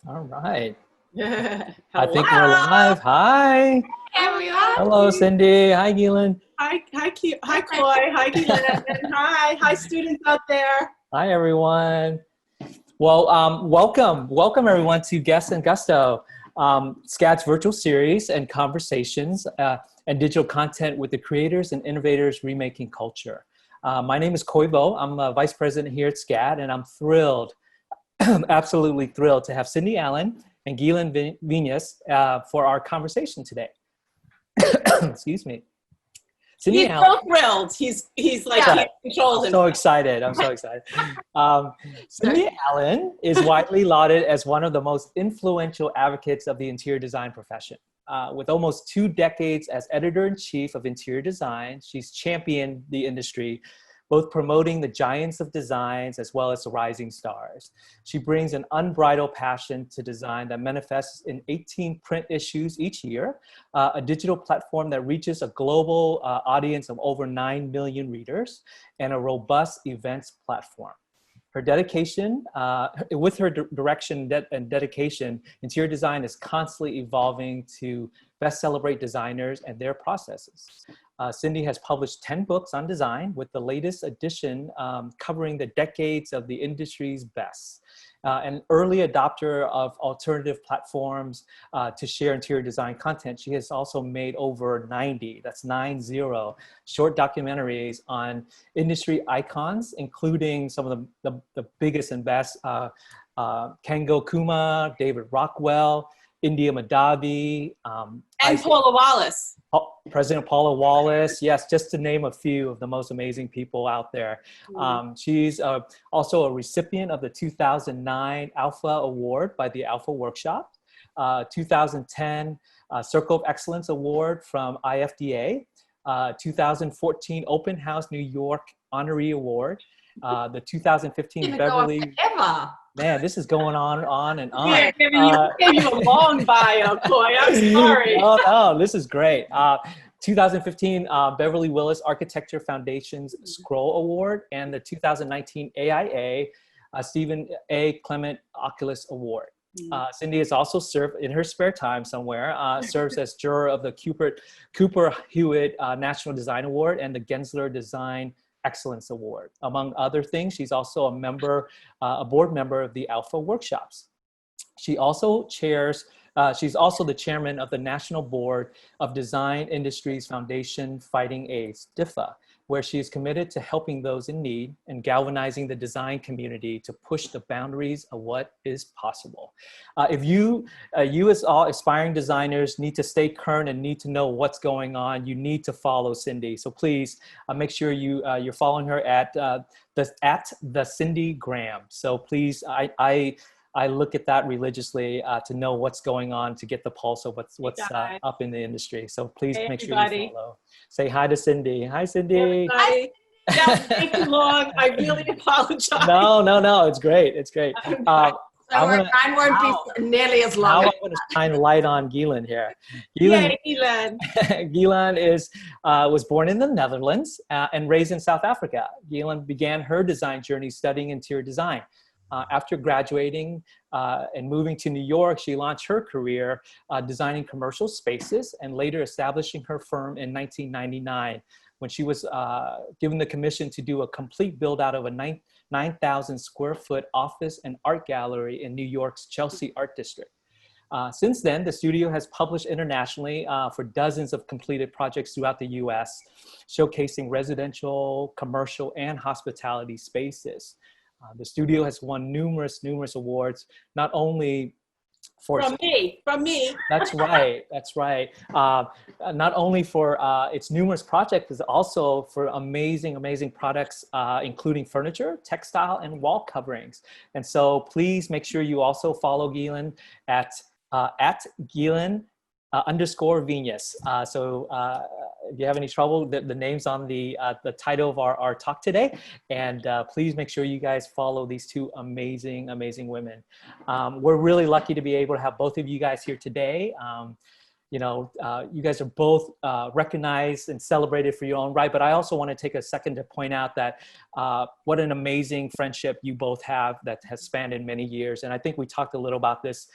All right. I think we're Hello, live. Hi. Hello, everyone. Cindy. Hi, Ghislaine. Hi, Coy. Hi, Ghislaine. Hi, students out there. Hi, everyone. Well, welcome everyone to Guest and Gusto, SCAD's virtual series and conversations and digital content with the creators and innovators remaking culture. My name is Koivo. I'm a vice president here at SCAD, and I'm thrilled, absolutely thrilled to have Cindy Allen and Ghislaine Viñas for our conversation today. Excuse me. Cindy He's Allen. so thrilled. He's like Right. he controls I'm him. so excited. I'm so excited. Cindy Allen is widely lauded as one of the most influential advocates of the interior design profession. With almost 2 decades as editor-in-chief of interior design, she's championed the industry, both promoting the giants of designs as well as the rising stars. She brings an unbridled passion to design that manifests in 18 print issues each year, a digital platform that reaches a global audience of over 9 million readers, and a robust events platform. Her dedication, with her direction and dedication, interior design is constantly evolving to best celebrate designers and their processes. Cindy has published 10 books on design, with the latest edition covering the decades of the industry's best. An early adopter of alternative platforms to share interior design content, she has also made over 90, that's 90, short documentaries on industry icons, including some of the biggest and best, Kengo Kuma, David Rockwell, India Madhavi, And Paula Wallace. President Paula Wallace, yes, just to name a few of the most amazing people out there. She's also a recipient of the 2009 Alpha Award by the Alpha Workshop, 2010 Circle of Excellence Award from IFDA, 2014 Open House New York Honoree Award, the 2015 Beverly... Man, this is going on and on. Yeah, gave you a long bio, Coy. I'm sorry. Oh, this is great. 2015 Beverly Willis Architecture Foundation's Scroll Award, and the 2019 AIA Stephen A. Clement Oculus Award. Cindy has also served in her spare time somewhere, serves as juror of the Cooper Hewitt National Design Award and the Gensler Design Excellence Award. Among other things, she's also a member, a board member of the Alpha Workshops. She also chairs, she's also the chairman of the National Board of Design Industries Foundation Fighting AIDS, DIFA, where she is committed to helping those in need and galvanizing the design community to push the boundaries of what is possible. If you as all aspiring designers need to stay current and need to know what's going on, you need to follow Cindy. So please make sure you're following her at the Cindy Graham. So please, I look at that religiously to know what's going on, to get the pulse of what's up in the industry. So please make sure you follow. Say hi to Cindy. Hi, Cindy. Hi. That was way too long. I really apologize. No. It's great. It's great. Mine won't be nearly as long. Now I'm going to shine light on Ghislaine here. Ghislaine was born in the Netherlands and raised in South Africa. Ghislaine began her design journey studying interior design. After graduating and moving to New York, she launched her career designing commercial spaces and later establishing her firm in 1999 when she was given the commission to do a complete build out of a 9,000 square foot office and art gallery in New York's Chelsea Art District. Since then, the studio has published internationally for dozens of completed projects throughout the US, showcasing residential, commercial, and hospitality spaces. The studio has won numerous awards, not only for... From me. That's right. Not only for its numerous projects, but also for amazing products, including furniture, textile, and wall coverings. And so please make sure you also follow Ghislaine at Ghislaine _ Viñas. If you have any trouble, the name's on the title of our talk today. And please make sure you guys follow these two amazing women. We're really lucky to be able to have both of you guys here today. you guys are both recognized and celebrated for your own right. But I also want to take a second to point out that what an amazing friendship you both have that has spanned in many years. And I think we talked a little about this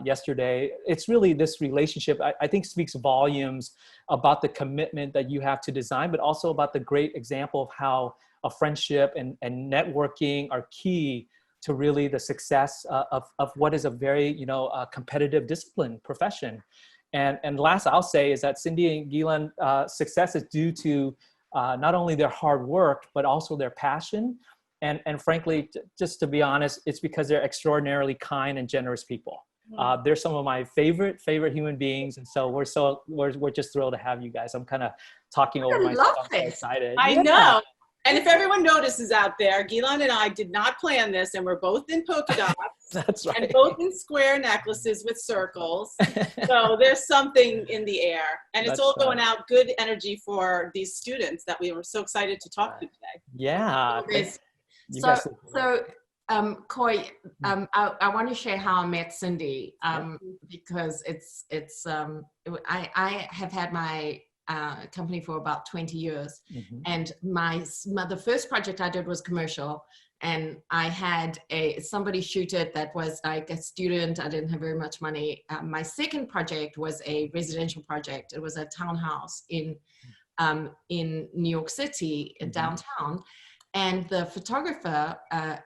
yesterday. It's really this relationship, I think, speaks volumes about the commitment that you have to design, but also about the great example of how a friendship and networking are key to really the success of what is a very, competitive discipline profession. And last I'll say is that Cindy and Ghislaine success is due to not only their hard work, but also their passion. And frankly, just to be honest, it's because they're extraordinarily kind and generous people. They're some of my favorite human beings. And so we're just thrilled to have you guys. I'm kind of talking over myself. I'm so excited. I know. And if everyone notices out there, Ghislaine and I did not plan this, and we're both in polka dots. That's right. And both in square necklaces with circles. So there's something in the air. And it's all going out good energy for these students that we were so excited to talk to today. Yeah. Coy, I want to share how I met Cindy because I have had my company for about 20 years. And the first project I did was commercial, and I had somebody shoot it that was like a student. I didn't have very much money. My second project was a residential project. It was a townhouse in New York City, downtown. And the photographer,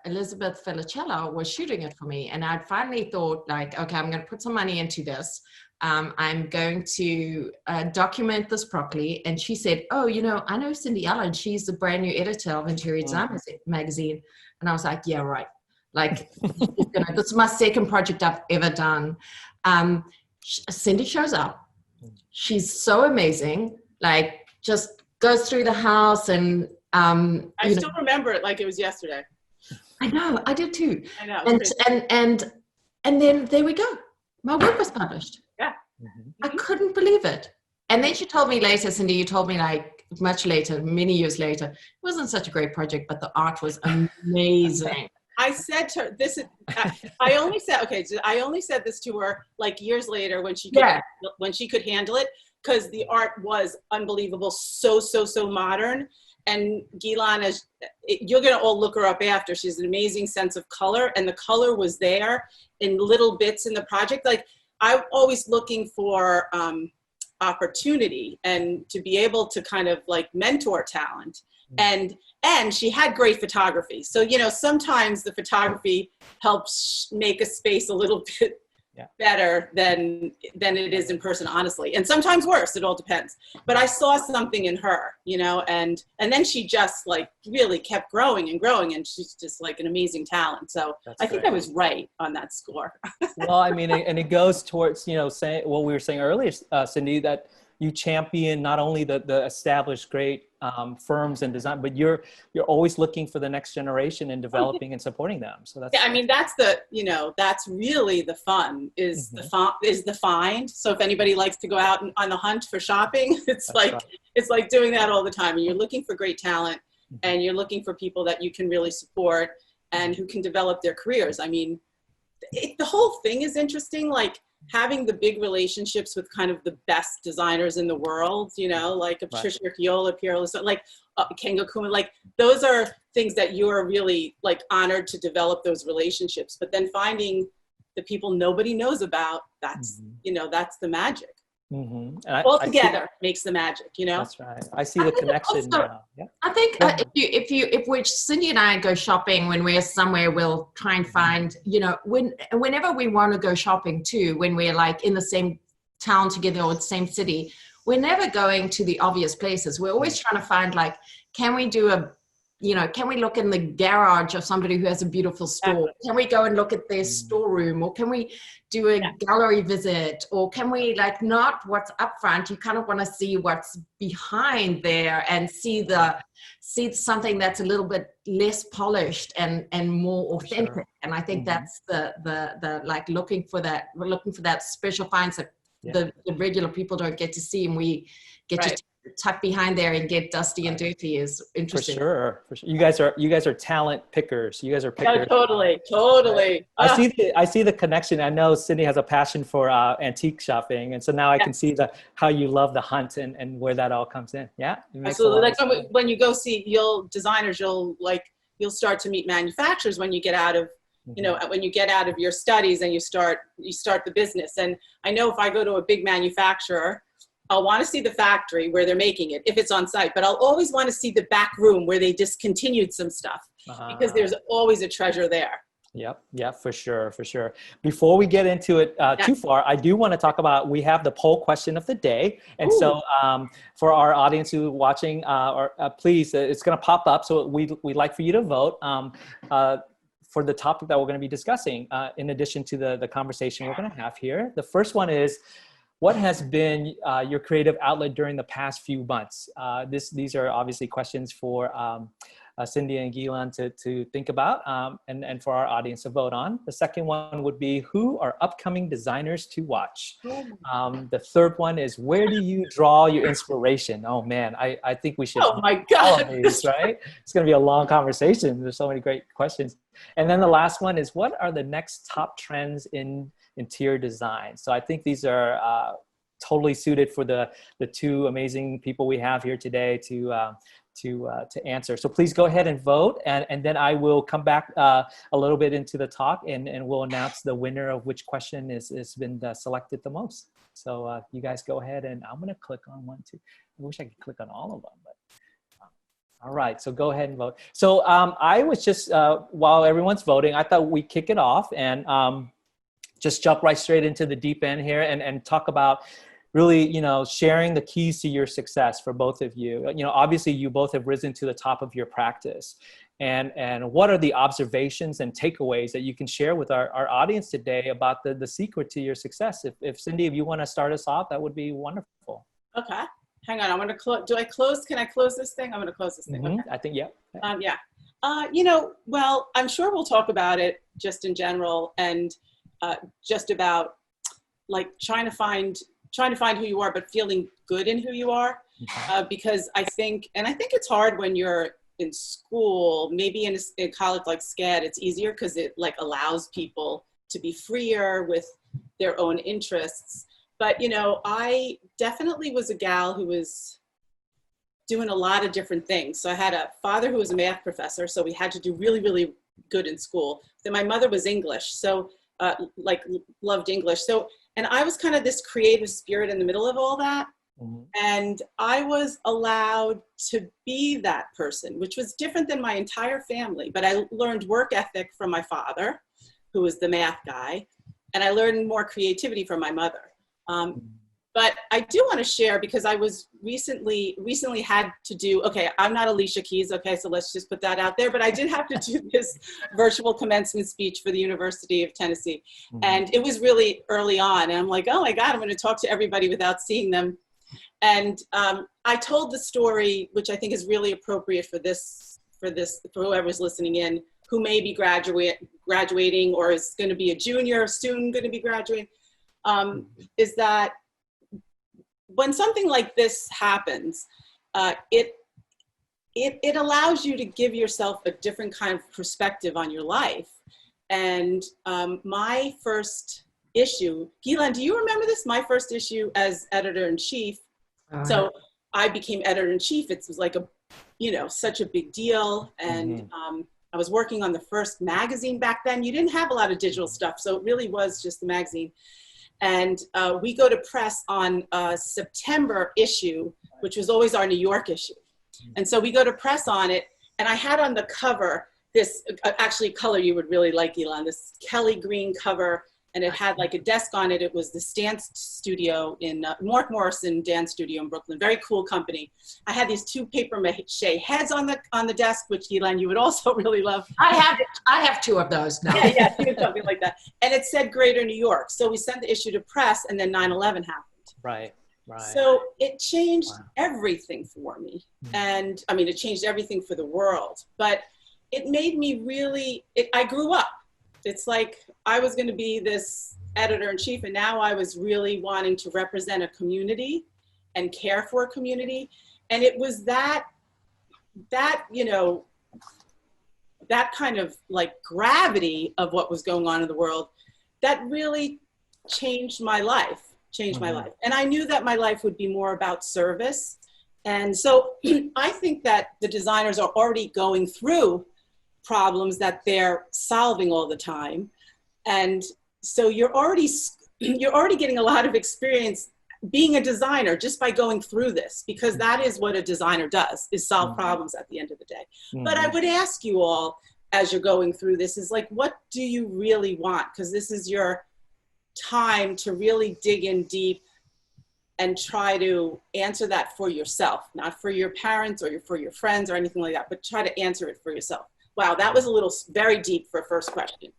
Elizabeth Felicello, was shooting it for me. And I'd finally thought, like, okay, I'm going to put some money into this. I'm going to document this properly. And she said, oh, I know Cindy Allen. She's the brand new editor of Interior Design magazine. And I was like, yeah, right. Like, this is my second project I've ever done. Cindy shows up. She's so amazing. Like, just goes through the house and I still remember it like it was yesterday. I know, I did too. I know. And then there we go. My work was published. Yeah. I couldn't believe it. And then she told me later, Cindy, you told me like much later, many years later, it wasn't such a great project, but the art was amazing. I said to her, I only said this to her like years later when she could handle it, because the art was unbelievable, so modern. And Ghislaine, you're going to all look her up after. She has an amazing sense of color, and the color was there in little bits in the project. Like, I'm always looking for opportunity and to be able to kind of like mentor talent. And she had great photography. So, sometimes the photography helps make a space a little bit better than it is in person, honestly. And sometimes worse, it all depends. But I saw something in her, and then she just like really kept growing and growing, and she's just like an amazing talent. So I think I was right on that score. Well, I mean, and it goes towards, saying what we were saying earlier, Cindy, that you champion not only the established great firms and design, but you're always looking for the next generation and developing and supporting them. So that's I mean, that's that's really the fun is the find. So if anybody likes to go out on the hunt for shopping, it's like doing that all the time. And you're looking for great talent, and you're looking for people that you can really support and who can develop their careers. I mean, the whole thing is interesting. Like, having the big relationships with kind of the best designers in the world, like Patricia Chiola, Piero, like Kengo Kuma, like those are things that you're really like honored to develop those relationships. But then finding the people nobody knows about, that's, that's the magic. All together makes the magic, That's right. I see the connection now. Yeah. I think if Cindy and I go shopping when we're somewhere, we'll try and find, whenever we want to go shopping too, when we're like in the same town together or the same city, we're never going to the obvious places. We're always trying to find like, can we look in the garage of somebody who has a beautiful store? Can we go and look at their storeroom? Or can we do a gallery visit? Or can we not what's up front? You kind of want to see what's behind there and see something that's a little bit less polished and more authentic. Sure. And I think that's the like looking for that special finds that the regular people don't get to see. And we get Right. tuck behind there and get dusty and dirty is For interesting. sure, for sure. You guys are talent pickers. You guys are pickers. Oh, totally. I see the connection. I know Cindy has a passion for antique shopping, and so now I can see how you love the hunt and where that all comes in. Yeah, it makes a lot Absolutely. of sense. Like when you go see, you'll start to meet manufacturers when you get out of, when you get out of your studies and you start the business. And I know if I go to a big manufacturer, I'll want to see the factory where they're making it, if it's on site, but I'll always want to see the back room where they discontinued some stuff, because there's always a treasure there. Yep, for sure. Before we get into it too far, I do want to talk about, we have the poll question of the day. And so for our audience who are watching, please, it's going to pop up. So we'd like for you to vote for the topic that we're going to be discussing, in addition to the conversation we're going to have here. The first one is, what has been your creative outlet during the past few months? These are obviously questions for Cindy and Ghislaine to think about, and for our audience to vote on. The second one would be, who are upcoming designers to watch? The third one is, where do you draw your inspiration? Oh man, I think we should. Oh my God. These, right? It's going to be a long conversation. There's so many great questions. And then the last one is, what are the next top trends in interior design? So I think these are totally suited for the two amazing people we have here today to answer. So please go ahead and vote, and then I will come back a little bit into the talk, and we'll announce the winner of which question has been selected the most. So you guys go ahead, and I'm gonna click on one, two. I wish I could click on all of them, but all right, so go ahead and vote. So I was just, while everyone's voting, I thought we'd kick it off and just jump right straight into the deep end here and talk about really, sharing the keys to your success for both of you. Obviously you both have risen to the top of your practice, and what are the observations and takeaways that you can share with our audience today about the secret to your success? If Cindy, if you want to start us off, that would be wonderful. Okay, hang on. I'm going to close. Can I close this thing? I'm going to close this thing. Mm-hmm. Okay. I think, yeah. Well, I'm sure we'll talk about it just in general, and just about like trying to find who you are, but feeling good in who you are. Because I think it's hard when you're in school, maybe in a college like SCAD, it's easier because it like allows people to be freer with their own interests. But, I definitely was a gal who was doing a lot of different things. So I had a father who was a math professor, so we had to do really, really good in school. Then my mother was English, so loved English. So, and I was kind of this creative spirit in the middle of all that. And I was allowed to be that person, which was different than my entire family. But I learned work ethic from my father, who was the math guy. And I learned more creativity from my mother. But I do want to share, because I was recently had to do, okay, I'm not Alicia Keys, okay, so let's just put that out there, but I did have to do this virtual commencement speech for the University of Tennessee. And it was really early on, and I'm like, oh my God, I'm going to talk to everybody without seeing them. And I told the story, which I think is really appropriate for whoever's listening in, who may be graduating or is going to be a junior, soon going to be graduating, is that when something like this happens, it allows you to give yourself a different kind of perspective on your life. And my first issue, Ghislaine, do you remember this? My first issue as editor-in-chief. So I became editor-in-chief. It was like such a big deal. And I was working on the first magazine back then. You didn't have a lot of digital stuff, so it really was just the magazine. And we go to press on a September issue, which was always our New York issue. And so we go to press on it, and I had on the cover this, actually color you would really like, Elon, this Kelly green cover, and it had like a desk on it. It was this dance studio in Mark Morrison dance studio in Brooklyn, very cool company. I had these two paper mache heads on the desk, which Elon, you would also really love. I have two of those now. Yeah, something like that. And it said Greater New York. So we sent the issue to press, and then 9/11 happened. Right. So it changed everything for me. And I mean, it changed everything for the world, but it made me really, I grew up. It's like I was going to be this editor-in-chief, and now I was really wanting to represent a community and care for a community. And it was that, you know, that kind of like gravity of what was going on in the world that really changed my life, And I knew that my life would be more about service. And so I think that the designers are already going through problems that they're solving all the time. And so you're already getting a lot of experience being a designer just by going through this, because that is what a designer does, is solve problems at the end of the day. But I would ask you all, as you're going through this, is like, what do you really want? Because this is your time to really dig in deep and try to answer that for yourself, not for your parents or for your friends or anything like that, but try to answer it for yourself. Wow, that was a little very deep for a first question.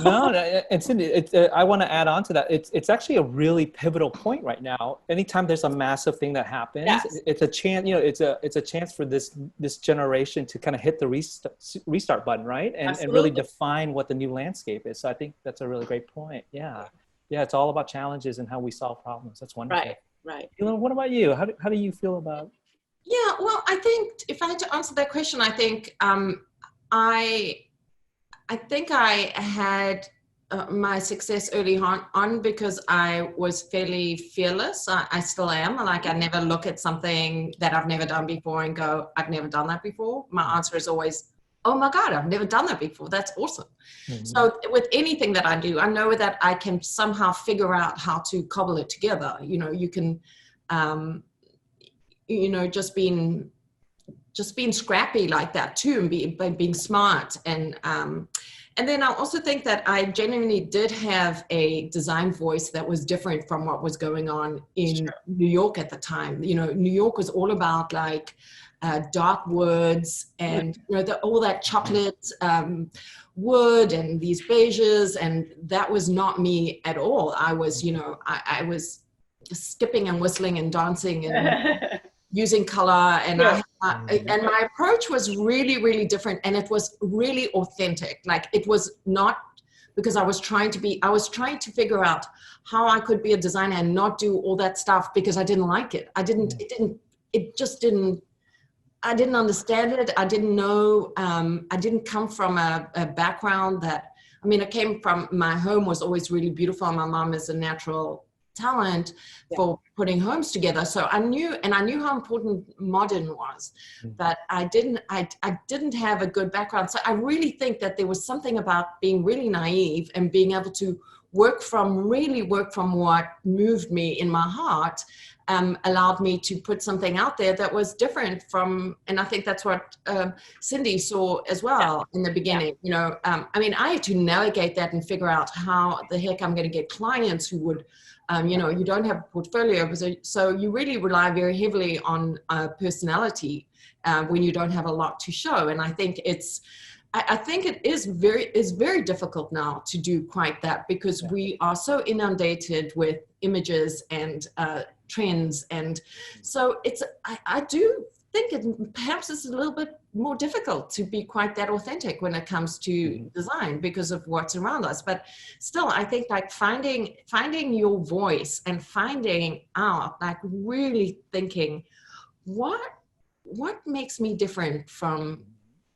No, and Cindy, I want to add on to that. It's actually a really pivotal point right now. Anytime there's a massive thing that happens, Yes. it's a chance. You know, it's a chance for this generation to kind of hit the restart button, right? And really define what the new landscape is. So I think that's a really great point. Yeah, it's all about challenges and how we solve problems. That's wonderful. Right. Ghislaine, what about you? How do you feel about? Yeah, well, I think if I had to answer that question, I think I think I had my success early on because I was fairly fearless. I still am. Like, I never look at something that I've never done before and go, I've never done that before. My answer is always, oh my God, I've never done that before. That's awesome. So with anything that I do, I know that I can somehow figure out how to cobble it together. You know, you can, you know, just being scrappy like that too, and by being smart. And then I also think that I genuinely did have a design voice that was different from what was going on in New York at the time. You know, New York was all about like dark woods and, you know, all that chocolate wood and these beiges, and that was not me at all. I was, you know, I was skipping and whistling and dancing and using color, and and my approach was really, really different, and it was really authentic. Like, it was not because I was trying to figure out how I could be a designer and not do all that stuff because I didn't like it. I didn't understand it. I didn't know, I didn't come from a background that, I mean, I came from, my home was always really beautiful. My mom is a natural talent for putting homes together. So I knew how important modern was, but I didn't have a good background. So I really think that there was something about being really naive and being able to work from what moved me in my heart, allowed me to put something out there that was different from, and I think that's what Cindy saw as well in the beginning. You know, I mean, I had to navigate that and figure out how the heck I'm going to get clients who would, you know, you don't have a portfolio, so you really rely very heavily on personality when you don't have a lot to show. And I think I think it is very difficult now to do quite that, because we are so inundated with images and trends, and so I do think perhaps it's a little bit more difficult to be quite that authentic when it comes to design because of what's around us. But still, I think like finding your voice and finding out, like really thinking, what makes me different from,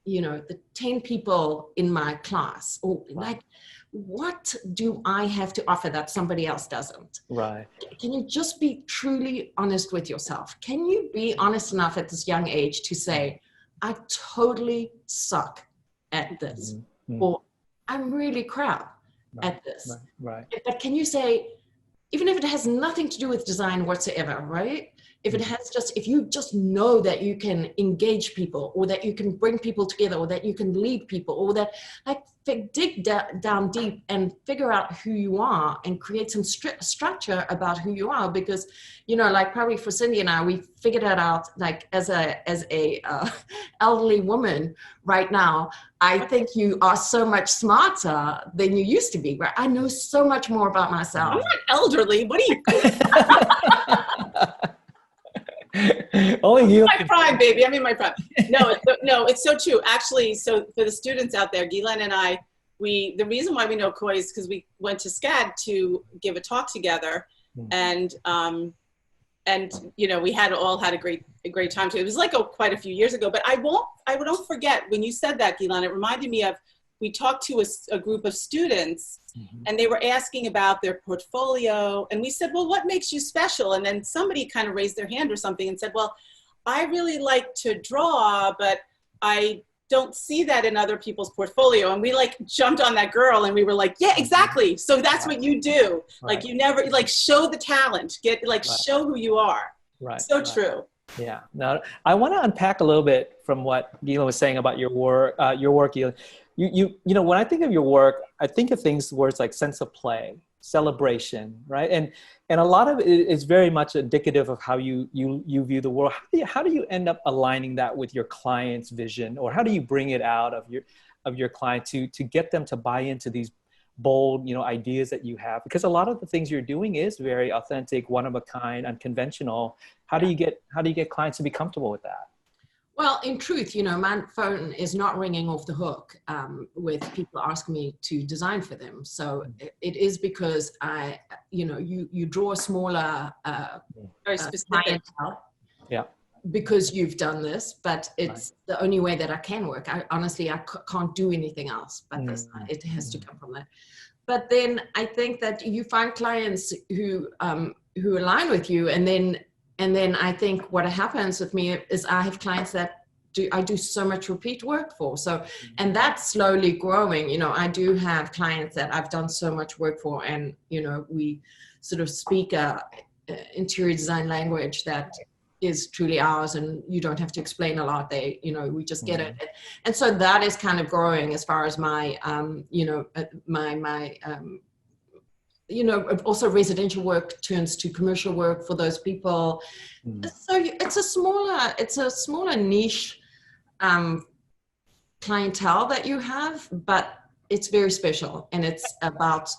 you know, the 10 people in my class, or like, what do I have to offer that somebody else doesn't? Right. Can you just be truly honest with yourself? Can you be honest enough at this young age to say, I totally suck at this, or I'm really crap at this? Right. But can you say, even if it has nothing to do with design whatsoever, right? If it has if you just know that you can engage people, or that you can bring people together, or that you can lead people, or that, like, dig down deep and figure out who you are and create some structure about who you are. Because, you know, like probably for Cindy and I, we figured that out, like as a elderly woman right now. I think you are so much smarter than you used to be, right? I know so much more about myself. I'm not elderly. What are you? Only you. I'm in my prime, baby. I'm in my prime. No, it's so true. Actually, so for the students out there, Ghislaine and I, the reason why we know Coy is because we went to SCAD to give a talk together, and you know, we all had a great time too. It was like quite a few years ago, but I don't forget when you said that, Ghislaine, it reminded me of, we talked to a group of students and they were asking about their portfolio, and we said, well, what makes you special? And then somebody kind of raised their hand or something and said, well, I really like to draw, but I don't see that in other people's portfolio. And we like jumped on that girl and we were like, yeah, exactly. So that's what you do. Right. Like you never, like, show the talent, show who you are. Right. So true. Yeah. Now, I want to unpack a little bit from what Ghislaine was saying about your work, Ghislaine. You know, when I think of your work, I think of words like sense of play, celebration, right? And a lot of it is very much indicative of how you view the world. How do you end up aligning that with your client's vision, or how do you bring it out of your client to get them to buy into these bold, you know, ideas that you have? Because a lot of the things you're doing is very authentic, one of a kind, unconventional. How do you get clients to be comfortable with that? Well, in truth, you know, my phone is not ringing off the hook with people asking me to design for them. So it is because you draw a smaller very specific clientele. Yeah. Because you've done this, but it's the only way that I can work. I honestly can't do anything else but this. It has to come from that. But then I think that you find clients who align with you, and then I think what happens with me is I have clients that I do so much repeat work for. So, and that's slowly growing. You know, I do have clients that I've done so much work for, and, you know, we sort of speak a interior design language that is truly ours, and you don't have to explain a lot. We just get it. And so that is kind of growing as far as my, also residential work turns to commercial work for those people. So it's a smaller niche clientele that you have, but it's very special, and it's about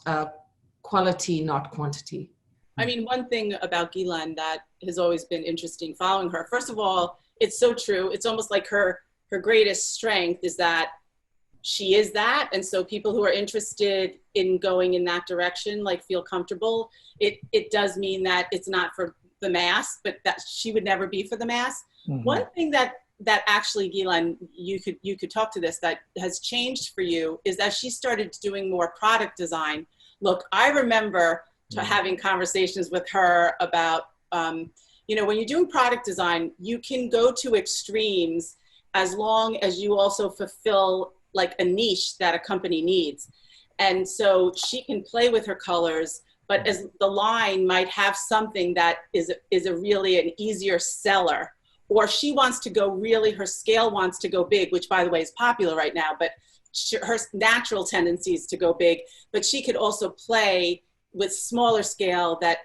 quality, not quantity. I mean, one thing about Ghislaine that has always been interesting following her, first of all, it's so true. It's almost like her greatest strength is that she is that. And so people who are interested in going in that direction, like, feel comfortable. It does mean that it's not for the mass, but that she would never be for the mass. One thing that actually, Ghislaine, you could talk to this, that has changed for you, is that she started doing more product design. Look, I remember having conversations with her about, when you're doing product design, you can go to extremes as long as you also fulfill like a niche that a company needs. And so she can play with her colors, but as the line might have something that is really an easier seller, or she wants to go her scale wants to go big, which by the way is popular right now, but her natural tendencies to go big, but she could also play with smaller scale that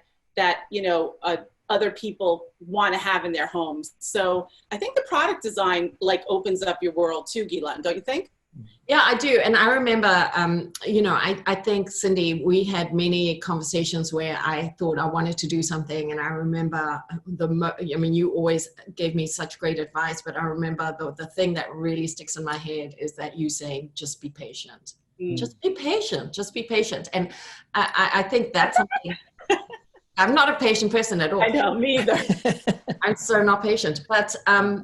other people want to have in their homes. So I think the product design like opens up your world too, Ghislaine, don't you think? Yeah, I do. And I remember, I think, Cindy, we had many conversations where I thought I wanted to do something. And I remember you always gave me such great advice, but I remember the thing that really sticks in my head is that you saying, just be patient. Just be patient. Just be patient. And I think that's something. I'm not a patient person at all. I know, me either. I'm so not patient. But I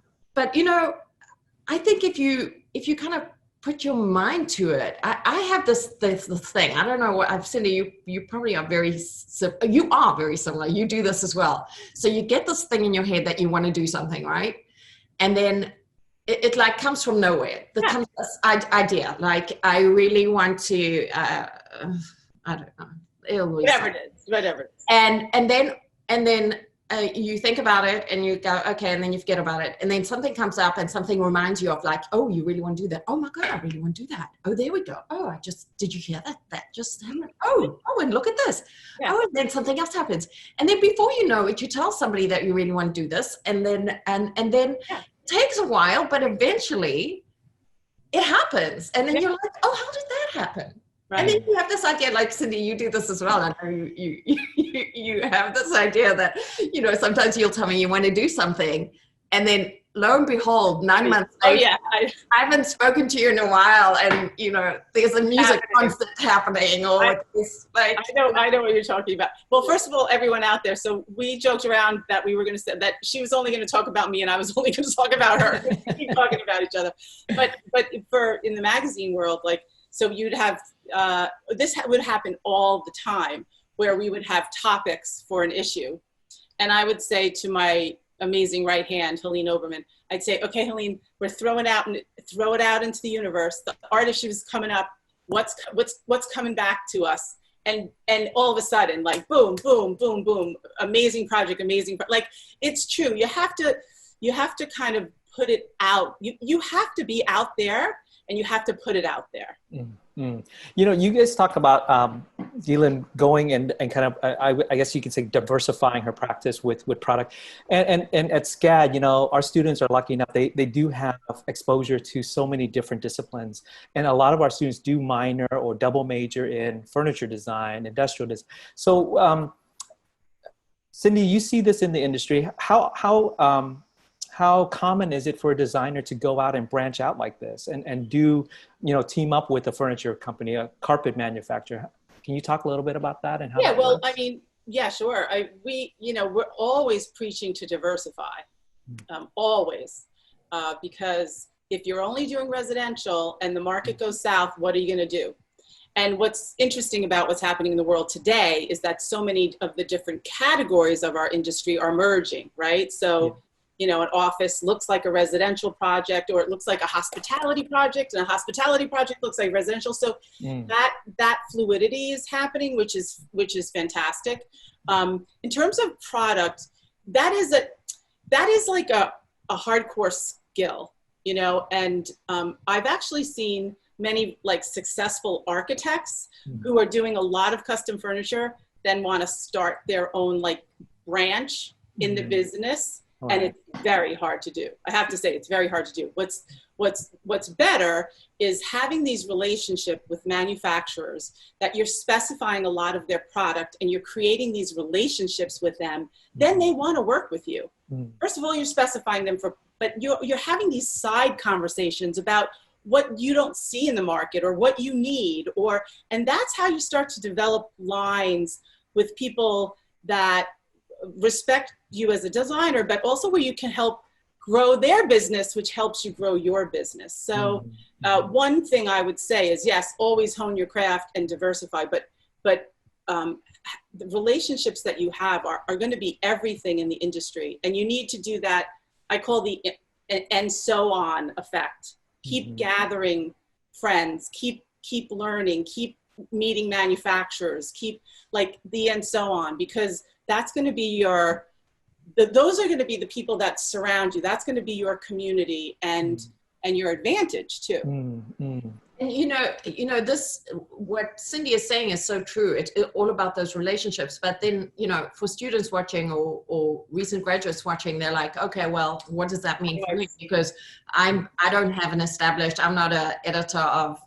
think if you kind of put your mind to it, I have this thing. I don't know what Cindy, you probably are you are very similar. You do this as well. So you get this thing in your head that you want to do something, right? And then it like comes from nowhere. Comes this idea, like I really want to, I don't know. Whatever it is. And then you think about it and you go, okay, and then you forget about it. And then something comes up and something reminds you of like, oh, you really want to do that? Oh my God, I really want to do that. Oh, there we go. Oh, did you hear that? That just happened. Oh, and look at this. Yeah. Oh, and then something else happens. And then before you know it, you tell somebody that you really want to do this. And then, it takes a while, but eventually it happens. And then you're like, oh, how did that happen? Right. And then you have this idea, like Cindy, you do this as well. I know you have this idea that, sometimes you'll tell me you want to do something and then lo and behold, 9 months Oh later, yeah, I haven't spoken to you in a while, and there's a music concert happening, or it's like I know what you're talking about. Well, first of all, everyone out there, so we joked around that we were going to say that she was only going to talk about me and I was only going to talk about her. We keep talking about each other. But for in the magazine world, like, so you'd have this would happen all the time, where we would have topics for an issue, and I would say to my amazing right hand, Helene Oberman, I'd say, okay, Helene, we're throw it out into the universe. The art issue is coming up. What's coming back to us? And all of a sudden, like, boom, boom, boom, boom, amazing project, like, it's true. You have to kind of put it out. You have to be out there, and you have to put it out there. Mm-hmm. You guys talk about Ghislaine going and kind of, I guess you could say, diversifying her practice with product. And at SCAD, our students are lucky enough, they do have exposure to so many different disciplines. And a lot of our students do minor or double major in furniture design, industrial design. So Cindy, you see this in the industry. How common is it for a designer to go out and branch out like this and do, team up with a furniture company, a carpet manufacturer? Can you talk a little bit about that and how? Yeah, that well, works? I mean, yeah, sure. We're always preaching to diversify, always, because if you're only doing residential and the market goes south, what are you going to do? And what's interesting about what's happening in the world today is that so many of the different categories of our industry are merging, right? So, an office looks like a residential project, or it looks like a hospitality project, and a hospitality project looks like residential. So that fluidity is happening, which is fantastic. In terms of product, that is like a hardcore skill, and I've actually seen many like successful architects who are doing a lot of custom furniture, then want to start their own like branch in the business. Right. And it's very hard to do. I have to say, it's very hard to do. What's better is having these relationships with manufacturers that you're specifying a lot of their product and you're creating these relationships with them. Then they want to work with you. First of all, you're specifying them but you're having these side conversations about what you don't see in the market or what you need, and that's how you start to develop lines with people that respect you as a designer, but also where you can help grow their business, which helps you grow your business. So one thing I would say is, yes, always hone your craft and diversify, but the relationships that you have are going to be everything in the industry. And you need to do that. I call the and so on effect. Keep gathering friends, keep learning, keep meeting manufacturers, keep like the and so on, because that's going to be those are going to be the people that surround you. That's going to be your community and your advantage too. And this, what Cindy is saying is so true. It's all about those relationships. But then, for students watching or recent graduates watching, they're like, okay, well, what does that mean for me? Because I don't have an established, I'm not an editor of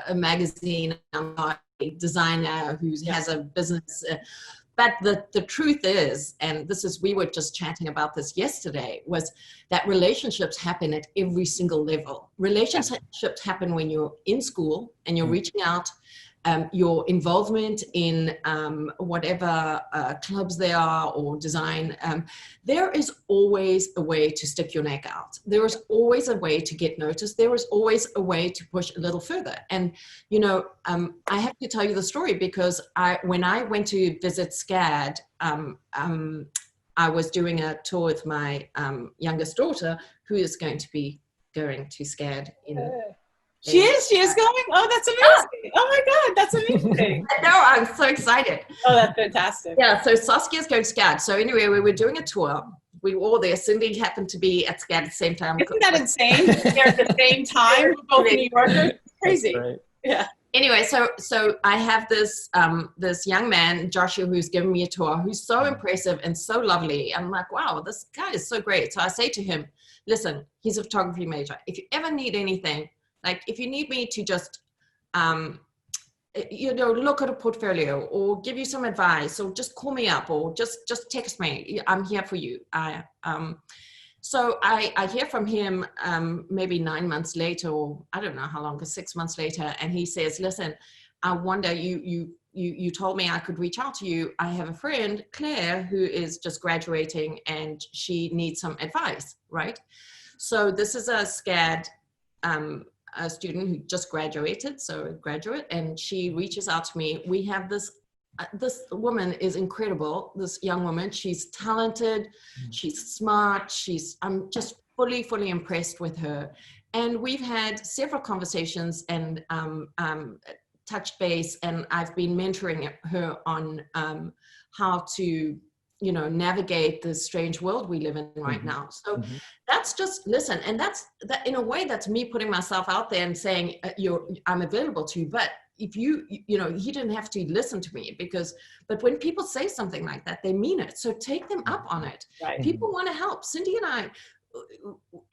a magazine. I'm not a designer who has a business. But the truth is, and we were just chatting about this yesterday, was that relationships happen at every single level. Relationships happen when you're in school and you're reaching out, your involvement in whatever clubs there are or design. There is always a way to stick your neck out. There is always a way to get noticed. There is always a way to push a little further. And, I have to tell you the story because when I went to visit SCAD, I was doing a tour with my youngest daughter, who is going to be going to SCAD in She is going? Oh, that's amazing. Oh my God, that's amazing. I know, I'm so excited. Oh, that's fantastic. Yeah, so Saskia's going to SCAD. So anyway, we were doing a tour. We were all there. Cindy happened to be at SCAD at the same time. Isn't that insane? They're at the same time, both New Yorkers. Crazy. Right. Yeah. Anyway, so I have this this young man, Joshua, who's given me a tour, who's so impressive and so lovely. I'm like, wow, this guy is so great. So I say to him, listen, he's a photography major. If you ever need anything, like if you need me to just, look at a portfolio or give you some advice or just call me up or just text me. I'm here for you. So I hear from him maybe 9 months later, or I don't know how long, 6 months later, and he says, listen, I wonder, you told me I could reach out to you. I have a friend, Claire, who is just graduating and she needs some advice, right? So this is a SCAD a student who just graduated, so a graduate, and she reaches out to me. We have this woman is incredible, this young woman. She's talented, she's smart, I'm just fully impressed with her. And we've had several conversations and touch base, and I've been mentoring her on how to, you know, navigate the strange world we live in right now. So that's just, listen, and that in a way, that's me putting myself out there and saying, I'm available to you. But if you know, he didn't have to listen to me but when people say something like that, they mean it. So take them up on it. Right. People want to help. Cindy and I,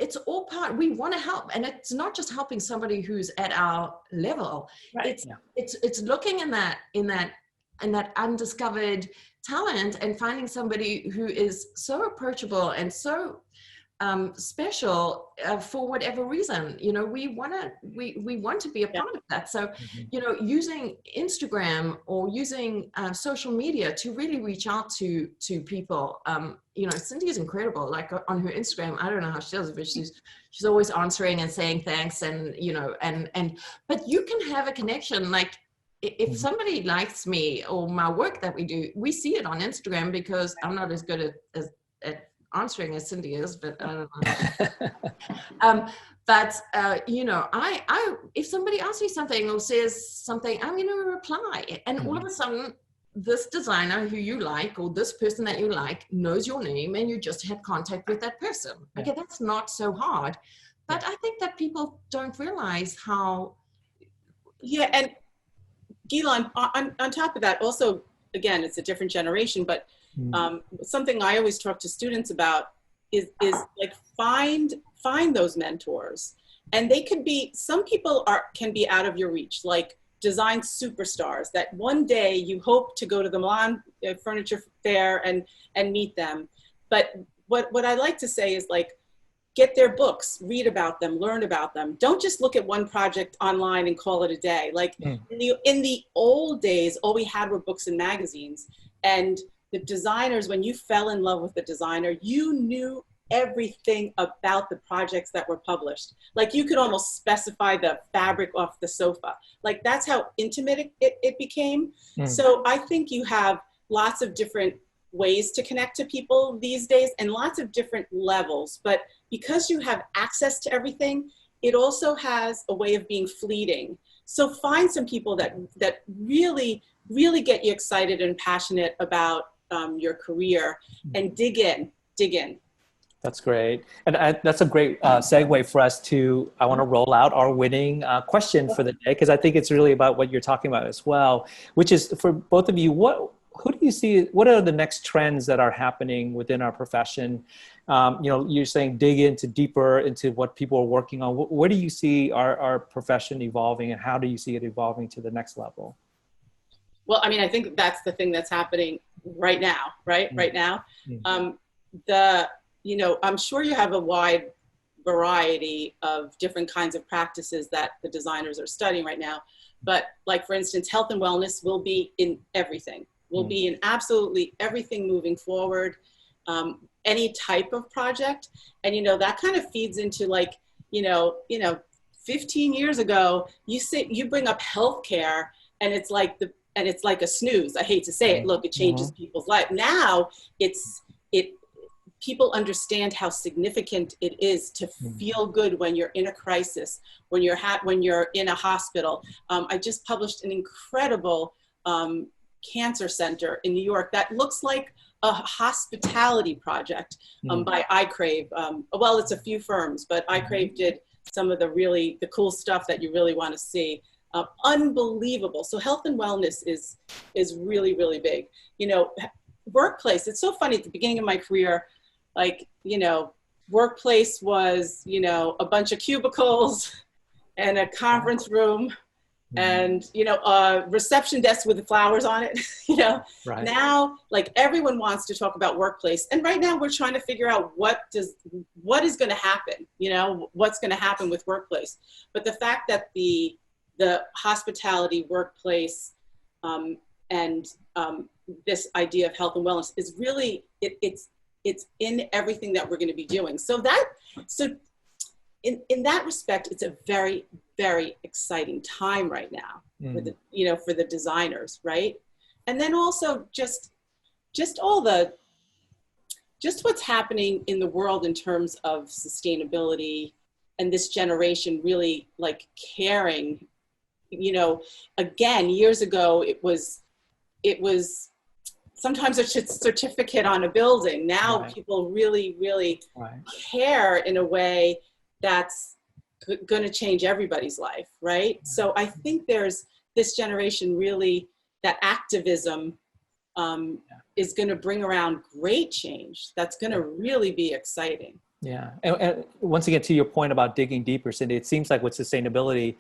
it's all part, we want to help. And it's not just helping somebody who's at our level. Right. It's looking in that undiscovered talent and finding somebody who is so approachable and so special for whatever reason. You know, we want to be a part of that. So, you know, using Instagram or using social media to really reach out to people. You know, Cindy is incredible. Like on her Instagram, I don't know how she does it, but she's always answering and saying thanks, and you know, but you can have a connection. Like if somebody likes me or my work that we do, we see it on Instagram, because I'm not as good at answering as Cindy is, but I don't know. You know, I if somebody asks me something or says something, I'm going to reply. And all of a sudden, this designer who you like, or this person that you like, knows your name, and you just had contact with that person. Okay, that's not so hard. But I think that people don't realize how. Yeah, and Ghislaine, on top of that, also, again, it's a different generation, but something I always talk to students about is like find those mentors, and they could be, some people can be out of your reach, like design superstars that one day you hope to go to the Milan Furniture Fair and meet them. But what I like to say is, like, get their books, read about them, learn about them. Don't just look at one project online and call it a day. Like in the old days, all we had were books and magazines, and the designers, when you fell in love with the designer, you knew everything about the projects that were published. Like you could almost specify the fabric off the sofa. Like that's how intimate it became. So I think you have lots of different ways to connect to people these days, and lots of different levels. But because you have access to everything, it also has a way of being fleeting. So find some people that really get you excited and passionate about your career, and dig in. That's great. And that's a great segue for us to, I want to roll out our winning question for the day, because I think it's really about what you're talking about as well, which is for both of you, who do you see, what are the next trends that are happening within our profession? You know, you're saying dig deeper into what people are working on. Where do you see our profession evolving, and how do you see it evolving to the next level? Well, I mean, I think that's the thing that's happening right now, right? Right now. You know, I'm sure you have a wide variety of different kinds of practices that the designers are studying right now. But like, for instance, health and wellness will be in everything, will be in absolutely everything moving forward, any type of project. And, you know, that kind of feeds into, like, you know, 15 years ago, you bring up healthcare, and it's like a snooze. I hate to say it. Look, it changes people's life. Now people understand how significant it is to feel good when you're in a crisis, when you're in a hospital. I just published an incredible cancer center in New York that looks like a hospitality project by iCrave. Well, it's a few firms, but iCrave did some of the cool stuff that you really want to see. Unbelievable. So health and wellness is really, really big. You know, workplace, it's so funny, at the beginning of my career, like, you know, workplace was, you know, a bunch of cubicles and a conference room and, you know, reception desk with the flowers on it, you know. Right. Now, like, everyone wants to talk about workplace. And right now we're trying to figure out what is going to happen, you know, what's going to happen with workplace. But the fact that the hospitality workplace and this idea of health and wellness is really, it's in everything that we're going to be doing. So in that respect, it's a very, very exciting time right now for the, you know, for the designers, right? And then also just what's happening in the world in terms of sustainability, and this generation really like caring. You know, again, years ago, it was sometimes a certificate on a building. Now people really, really care in a way that's going to change everybody's life, right? So I think there's this generation really, that activism is going to bring around great change. That's going to really be exciting. Yeah. And once again, to your point about digging deeper, Cindy, it seems like with sustainability,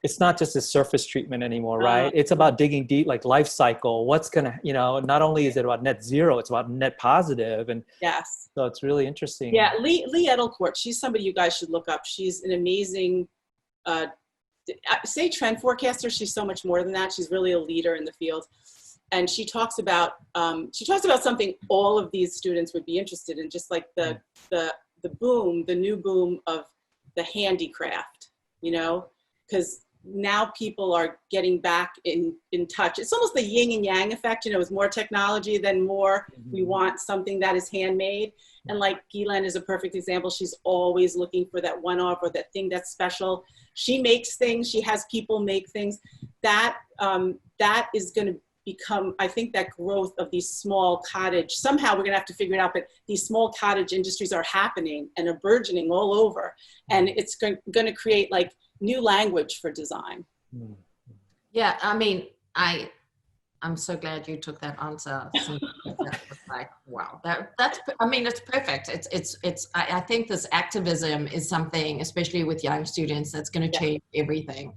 it's not just a surface treatment anymore, right? It's about digging deep, like life cycle. What's going to, you know, not only is it about net zero, it's about net positive. And yes. So it's really interesting. Yeah. Lee Edelcourt, she's somebody you guys should look up. She's an amazing, say trend forecaster. She's so much more than that. She's really a leader in the field. And she talks about something all of these students would be interested in, just like the new boom of the handicraft, you know, because now people are getting back in touch. It's almost the yin and yang effect, you know, with more technology, then more we want something that is handmade. And like Ghislaine is a perfect example. She's always looking for that one-off or that thing that's special. She makes things, she has people make things. That is going to become, I think, that growth of these small cottage, somehow we're going to have to figure it out, but these small cottage industries are happening and are burgeoning all over. And it's going to create like new language for design. Yeah, I mean, I'm so glad you took that answer. Like, wow, that's, I mean, it's perfect. I think this activism is something, especially with young students, that's going to change everything.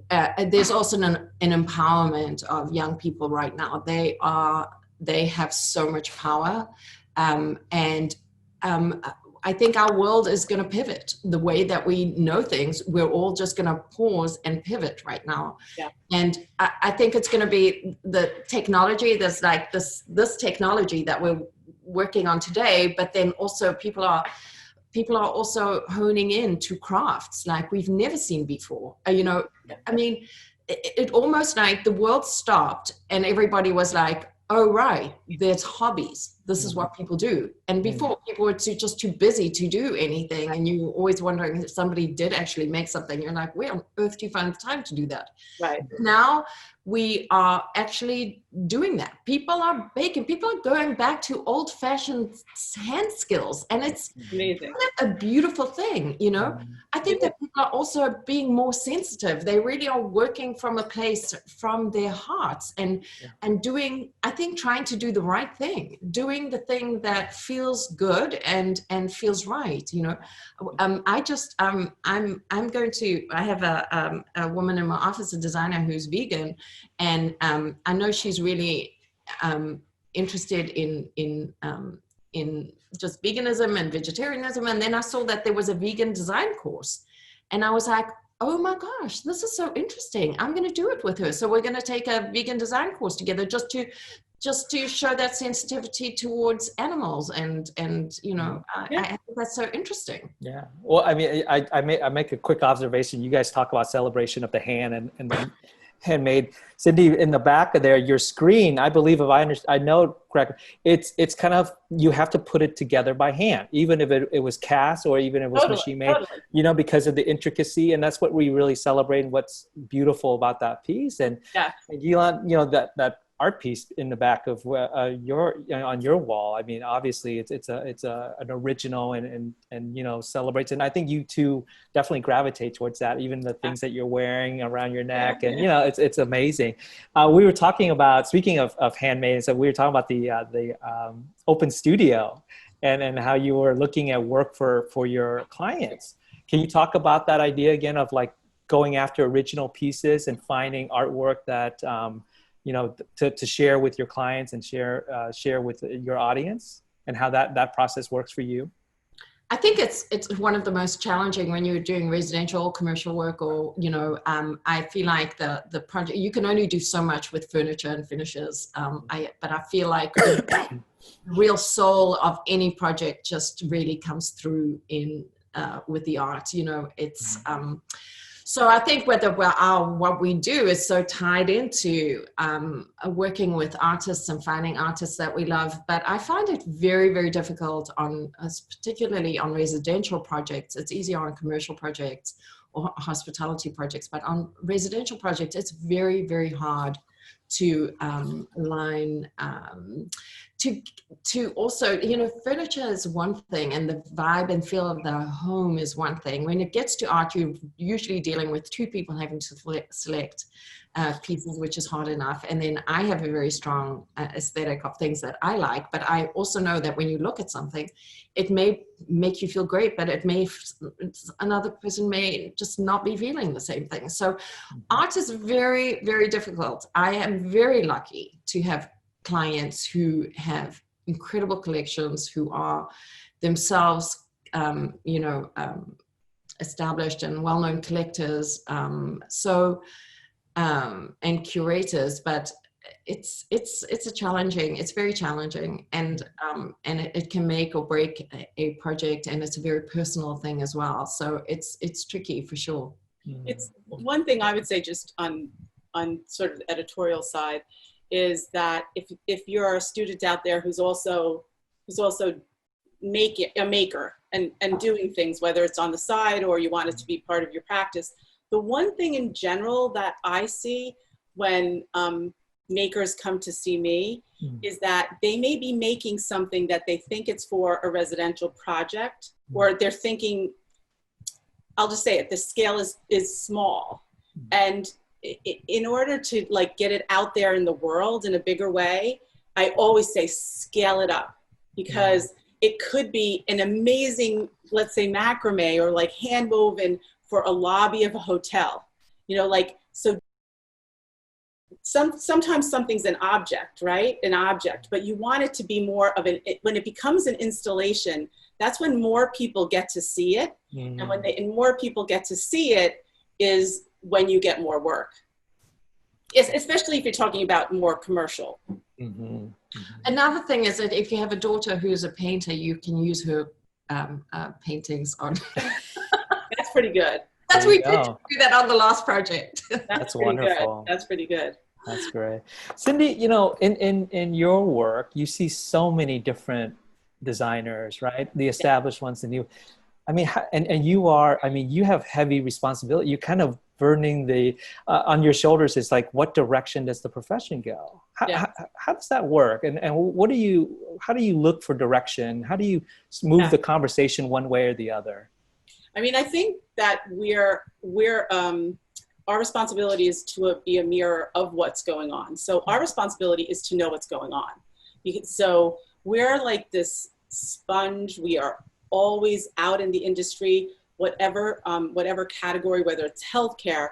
There's also an empowerment of young people right now. They have so much power, and I think our world is going to pivot. The way that we know things, we're all just going to pause and pivot right now. Yeah. And I think it's going to be the technology. There's like this technology that we're working on today, but then also people are also honing in to crafts like we've never seen before. You know, I mean, it almost like the world stopped and everybody was like, oh, right, there's hobbies. This is what people do. And before, people were just too busy to do anything. And you were always wondering if somebody did actually make something. You're like, where on earth do you find the time to do that? Right. Now we are actually doing that. People are baking. People are going back to old-fashioned hand skills. And it's amazing. A beautiful thing, you know? I think that people are also being more sensitive. They really are working from a place from their hearts and doing, I think, trying to do the right thing, doing the thing that feels good and feels right, you know? I have a woman in my office, a designer who's vegan, and I know she's really interested in just veganism and vegetarianism. And then I saw that there was a vegan design course, and I was like, oh my gosh, this is so interesting. I'm going to do it with her. So we're going to take a vegan design course together just to show that sensitivity towards animals and you know, I think that's so interesting. Yeah. Well, I mean, I make a quick observation. You guys talk about celebration of the hand and the handmade. Cindy, in the back of there, your screen, I believe, if I know correctly, it's kind of, you have to put it together by hand, even if it was cast or even if it was machine made, you know, because of the intricacy. And that's what we really celebrate and what's beautiful about that piece. And Ghislaine, you know, that art piece in the back of on your wall. I mean, obviously it's an original and you know, celebrates. And I think you two definitely gravitate towards that, even the things that you're wearing around your neck, and you know, it's amazing. We were talking about, speaking of handmade, so we were talking about the open studio and how you were looking at work for your clients. Can you talk about that idea again of like going after original pieces and finding artwork that, you know, to share with your clients and share with your audience, and how that process works for you? I think it's one of the most challenging when you're doing residential or commercial work, or, you know, I feel like the project, you can only do so much with furniture and finishes. But I feel like the real soul of any project just really comes through in with the art. You know, it's so I think what we do is so tied into working with artists and finding artists that we love. But I find it very, very difficult particularly on residential projects. It's easier on commercial projects or hospitality projects, but on residential projects, it's very, very hard to align, to also, you know, furniture is one thing, and the vibe and feel of the home is one thing. When it gets to art, you're usually dealing with two people having to select pieces, which is hard enough. And then I have a very strong aesthetic of things that I like, but I also know that when you look at something, it may make you feel great, but another person may just not be feeling the same thing. So art is very, very difficult. I am very lucky to have clients who have incredible collections, who are themselves, established and well-known collectors, and curators. But it's very challenging, and it can make or break a project, and it's a very personal thing as well. So it's tricky for sure. It's one thing I would say, just on sort of the editorial side, is that if you're a student out there who's also a maker and doing things, whether it's on the side or you want it to be part of your practice, the one thing in general that I see when makers come to see me is that they may be making something that they think it's for a residential project, or they're thinking, I'll just say it, the scale is small. And in order to like get it out there in the world in a bigger way, I always say scale it up, because it could be an amazing, let's say, macrame or like hand woven for a lobby of a hotel, you know, like, so sometimes something's an object, right? An object, but you want it to be more of when it becomes an installation, that's when more people get to see it. And when more people get to see it is when you get more work, especially if you're talking about more commercial. Another thing is that if you have a daughter who's a painter, you can use her paintings on. That's pretty good. That's we did do that on the last project. That's wonderful. Good. That's pretty good. That's great. Cindy, you know, in your work, you see so many different designers, right? The established ones, the new. I mean, and you have heavy responsibility. You're kind of burning on your shoulders. It's like, what direction does the profession go? How does that work? And how do you look for direction? How do you move the conversation one way or the other? I mean, I think that our responsibility is to be a mirror of what's going on. So our responsibility is to know what's going on. So we're like this sponge. We are always out in the industry, whatever category, whether it's healthcare,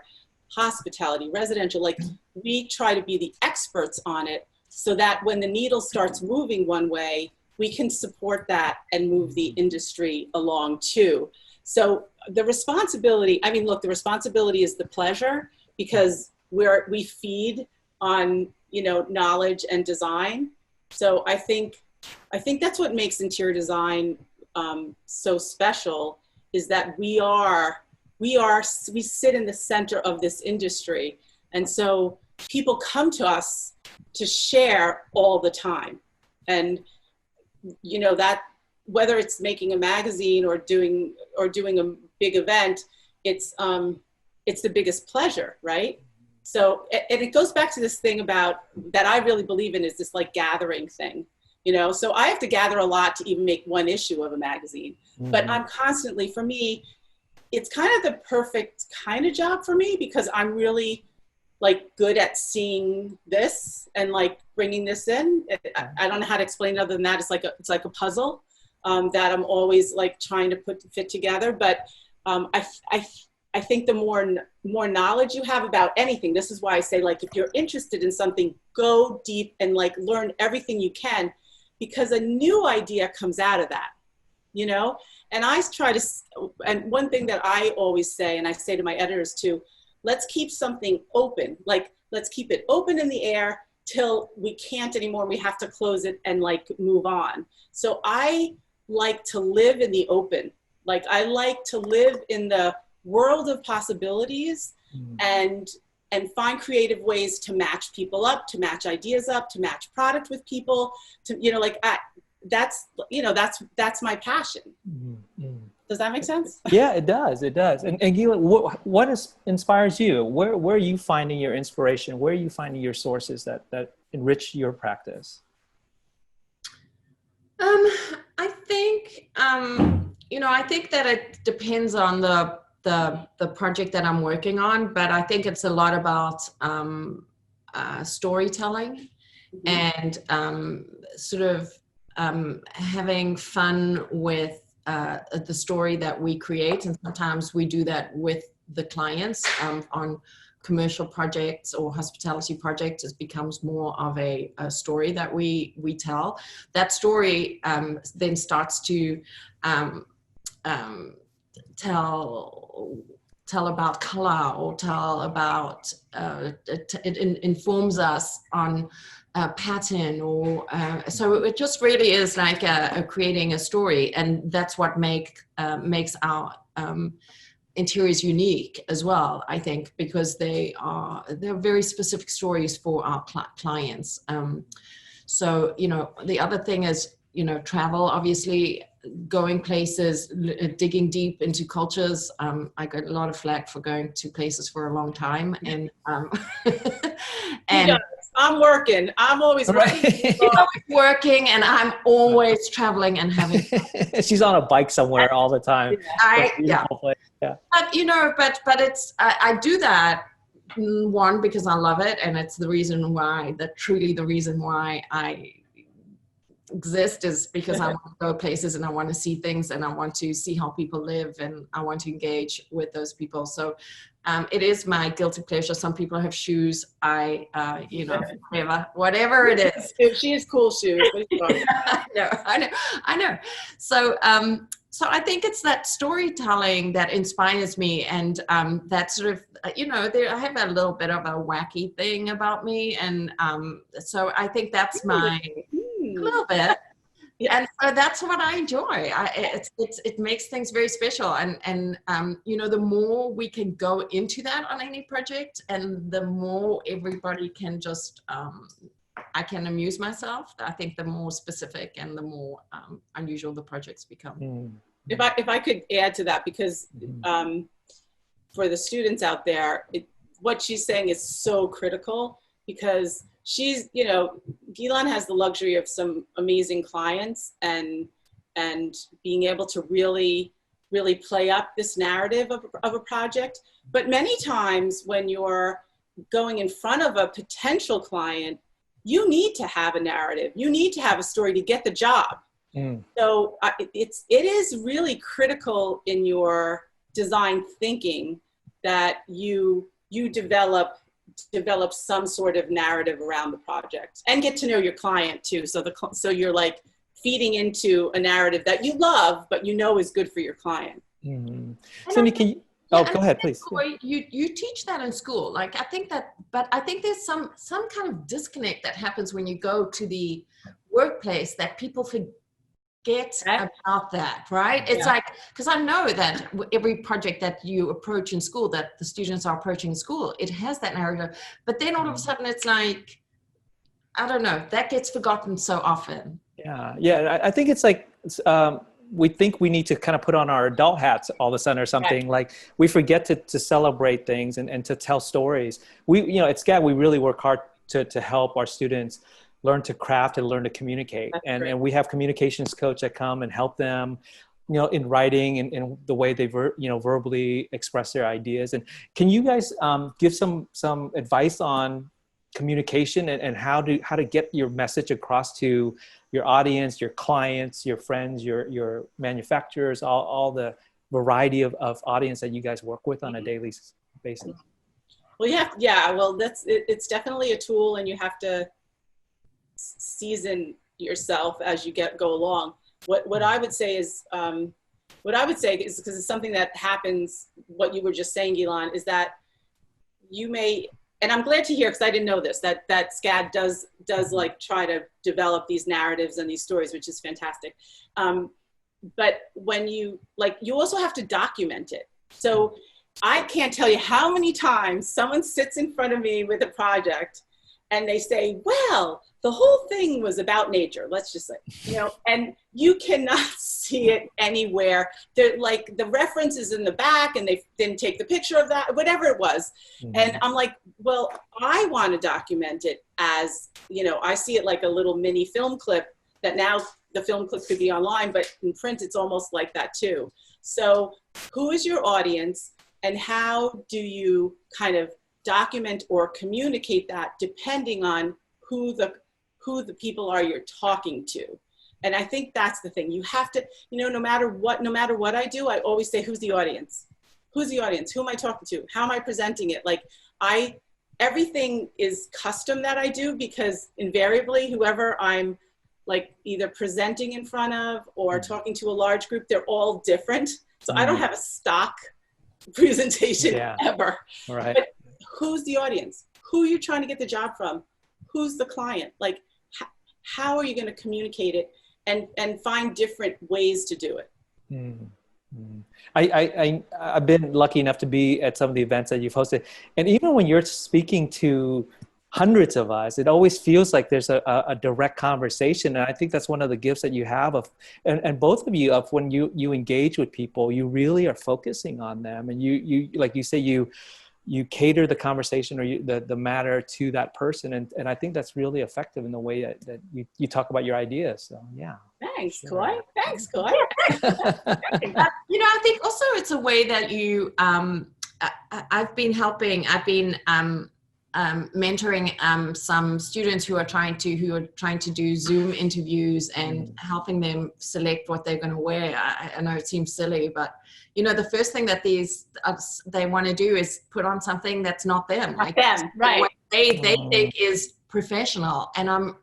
hospitality, residential, like we try to be the experts on it, so that when the needle starts moving one way, we can support that and move the industry along too. So the responsibility, I mean, look, the responsibility is the pleasure, because we feed on, you know, knowledge and design. So I think that's what makes interior design so special, is that we sit in the center of this industry. And so people come to us to share all the time. And, you know, that whether it's making a magazine or doing a big event, it's the biggest pleasure, right? So, and it goes back to this thing about that I really believe in, is this like gathering thing, you know? So I have to gather a lot to even make one issue of a magazine, but I'm constantly, for me, it's kind of the perfect kind of job for me, because I'm really like good at seeing this and like bringing this in. I don't know how to explain it other than that. It's like a puzzle that I'm always like trying to fit together. But I I think the more knowledge you have about anything, this is why I say, like, if you're interested in something, go deep and like learn everything you can, because a new idea comes out of that, you know? And I try to, and one thing that I always say, and I say to my editors too, let's keep something open. Like, let's keep it open in the air till we can't anymore. We have to close it and like move on. So I like to live in the open. Like, I like to live in the world of possibilities and find creative ways to match people up, to match ideas up, to match product with people, to, you know, like that's my passion. Does that make sense? Yeah, it does. It does. And Ghislaine, what inspires you? Where are you finding your inspiration? Where are you finding your sources that enrich your practice? I think, I think that it depends on the project that I'm working on, but I think it's a lot about storytelling and sort of having fun with the story that we create. And sometimes we do that with the clients on commercial projects or hospitality projects. It becomes more of a story that we tell. That story then starts to tell about color, or tell about it informs us on a pattern, or so it just really is like creating a story, and that's what makes our interiors unique as well, I think, because they're very specific stories for our clients. So, you know, the other thing is, you know, travel, obviously, going places, digging deep into cultures. I got a lot of flack for going to places for a long time, and and I'm working. I'm always working. Working, and I'm always traveling and having fun. She's on a bike somewhere all the time. Yeah. But you know, but it's I do that, one, because I love it, and it's the reason why, truly the reason why I exist, is because I want to go places and I want to see things and I want to see how people live and I want to engage with those people. So it is my guilty pleasure. Some people have shoes. I whatever it is. She has cool shoes. I know. So I think it's that storytelling that inspires me, and that sort of, I have a little bit of a wacky thing about me, and so I think that's my a little bit. Yeah. And so that's what I enjoy. It makes things very special, and the more we can go into that on any project, and the more everybody can just I can amuse myself, I think the more specific and the more unusual the projects become. If I could add to that, because for the students out there, what she's saying is so critical, because she's, Ghislaine has the luxury of some amazing clients and being able to really, really play up this narrative of a project. But many times when you're going in front of a potential client, you need to have a narrative. You need to have a story to get the job. So it is really critical in your design thinking that you develop some sort of narrative around the project and get to know your client too. So you're like feeding into a narrative that you love, but is good for your client. Cindy, can you? Oh, go ahead, please. You teach that in school. Like, I think that, but I think there's some kind of disconnect that happens when you go to the workplace, that people forget about that, right? It's like, because I know that every project that you approach in school, that the students are approaching in school, it has that narrative. But then all of a sudden it's like, I don't know, that gets forgotten so often. Yeah. I think it's like, we think we need to kind of put on our adult hats all of a sudden or something. Right. Like, we forget to celebrate things and to tell stories. We, at SCAD, we really work hard to help our students learn to craft and learn to communicate. And we have communications coach that come and help them, in writing and in the way they verbally express their ideas. And can you guys give some advice on communication and how to get your message across to your audience, your clients, your friends, your manufacturers, all the variety of audience that you guys work with on a daily basis? Well, yeah, well, it's definitely a tool, and you have to season yourself as you go along. What I would say is, because it's something that happens, what you were just saying, Ghislaine, is that you may, and I'm glad to hear, because I didn't know this, that SCAD does like try to develop these narratives and these stories, which is fantastic. But when you also have to document it. So I can't tell you how many times someone sits in front of me with a project and they say, well, the whole thing was about nature, let's just say, and you cannot see it anywhere. They're like, the reference is in the back and they didn't take the picture of that, whatever it was. Mm-hmm. And I'm like, well, I want to document it as, I see it like a little mini film clip that now the film clip could be online, but in print, it's almost like that too. So who is your audience and how do you kind of document or communicate that depending on who the people are you're talking to? And I think that's the thing. You have to, no matter what I do, I always say, who's the audience? Who's the audience? Who am I talking to? How am I presenting it? Like everything is custom that I do, because invariably whoever I'm like either presenting in front of or talking to a large group, they're all different. So I don't have a stock presentation ever. Right. But who's the audience? Who are you trying to get the job from? Who's the client? Like, how are you going to communicate it and find different ways to do it? Mm-hmm. I've been lucky enough to be at some of the events that you've hosted. And even when you're speaking to hundreds of us, it always feels like there's a direct conversation. And I think that's one of the gifts that you have and both of you, of when you engage with people, you really are focusing on them. And you like you say, you cater the conversation or the matter to that person. And I think that's really effective in the way that you talk about your ideas. So, yeah. Thanks, Coy. Thanks, Coy. I think also it's a way that you, I've been mentoring some students who are trying to do Zoom interviews and helping them select what they're going to wear. I know it seems silly, but the first thing that they want to do is put on something that's not them. Not them, right? What they think is professional, and I'm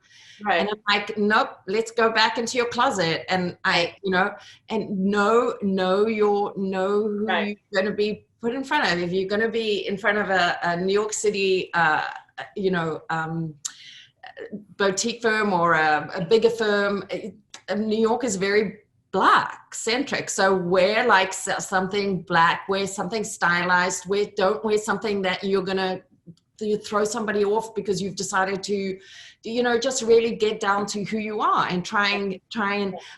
like, nope. Let's go back into your closet, and and know who you're going to be put in front of. If you're going to be in front of a New York City, boutique firm or a bigger firm, New York is very Black centric. So wear like something Black, wear something stylized, don't wear something that you're going to throw somebody off because you've decided to, just really get down to who you are and try and,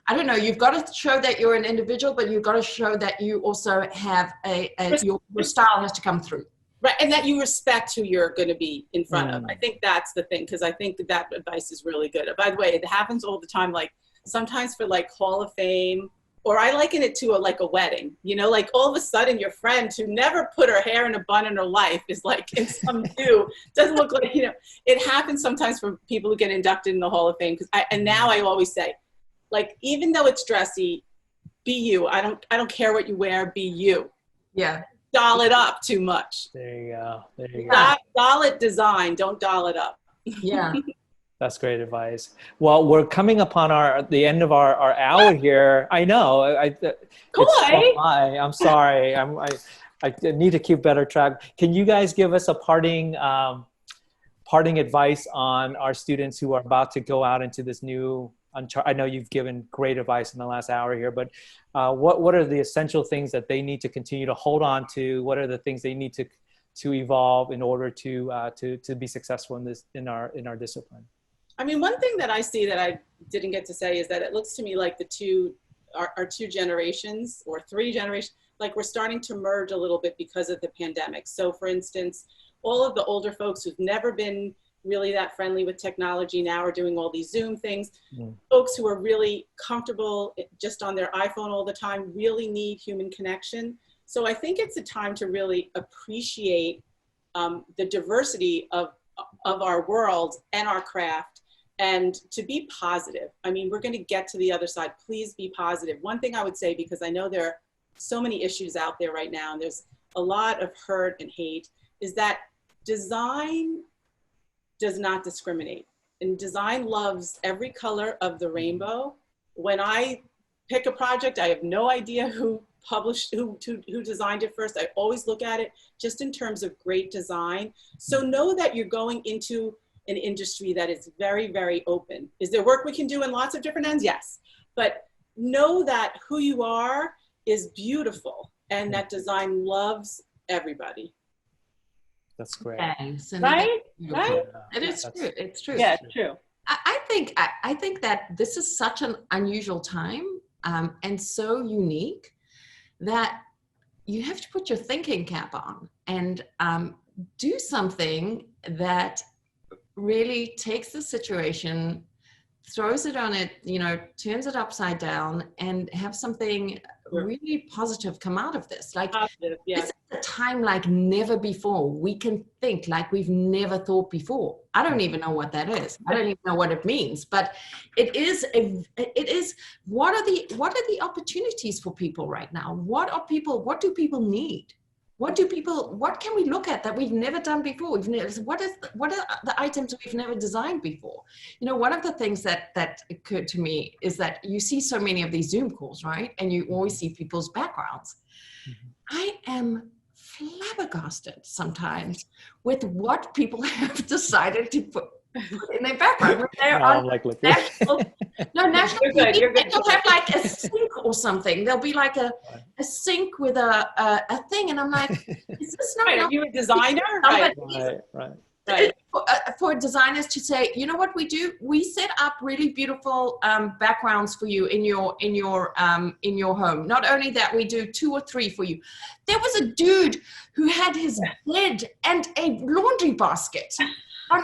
I don't know, you've got to show that you're an individual, but you've got to show that you also have your style has to come through. Right, and that you respect who you're going to be in front of. I think that's the thing, because I think that advice is really good. By the way, it happens all the time, like sometimes for like Hall of Fame, or I liken it to like a wedding, like all of a sudden your friend who never put her hair in a bun in her life is like in some do, doesn't look like, it happens sometimes for people who get inducted in the Hall of Fame. And now I always say, like, even though it's dressy, be you. I don't care what you wear, be you. Yeah. Doll it up too much. There you go. Doll it design, don't doll it up. Yeah. That's great advice. Well, we're coming upon the end of our hour here. I know. I'm sorry. I need to keep better track. Can you guys give us a parting advice on our students who are about to go out into this new? I know you've given great advice in the last hour here, but what are the essential things that they need to continue to hold on to? What are the things they need to evolve in order to be successful in our discipline? I mean, one thing that I see that I didn't get to say is that it looks to me like our two generations or three generations, like we're starting to merge a little bit because of the pandemic. So for instance, all of the older folks who've never been really that friendly with technology now are doing all these Zoom things. Folks who are really comfortable just on their iPhone all the time really need human connection. So I think it's a time to really appreciate the diversity of our world and our craft, and to be positive. I mean, we're going to get to the other side. Please be positive. One thing I would say, because I know there are so many issues out there right now, and there's a lot of hurt and hate, is that design does not discriminate. And design loves every color of the rainbow. When I pick a project, I have no idea who designed it first. I always look at it just in terms of great design. So know that you're going into an industry that is very, very open. Is there work we can do in lots of different ends? Yes. But know that who you are is beautiful and that design loves everybody. That's great. Yes, and Right? Right? It is true. It's true. Yeah, it's true. I think that this is such an unusual time and so unique that you have to put your thinking cap on and do something that really takes the situation, throws it on it, you know, turns it upside down, and have something really positive come out of this. Like, Positive, yeah. this is a time like never before. We can think like we've never thought before. I don't even know what that is. I don't even know what it means, but it is what are the opportunities for people right now? What do people need? What can we look at that we've never done before? What are the items we've never designed before? You know, one of the things that occurred to me is that you see so many of these Zoom calls, right? And you always see people's backgrounds. I am flabbergasted sometimes with what people have decided to put in their background. They're on national TV. You're good. They'll have like a sink or something. There'll be like a sink with a thing, and I'm like, is this not? Right, are you a designer? Right. For designers to say, you know what we do? We set up really beautiful backgrounds for you in your home. Not only that, we do 2 or 3 for you. There was a dude who had his bed and a laundry basket. I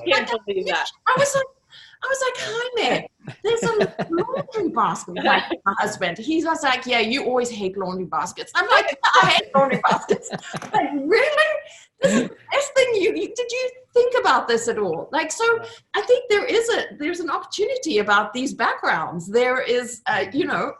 can't believe that. I was like, hi man, there's a laundry basket. Like my husband, he was like, yeah, you always hate laundry baskets. I'm like, I hate laundry baskets. Like, really? This is the best thing did you think about this at all? Like, so I think there's an opportunity about these backgrounds. There is, you know,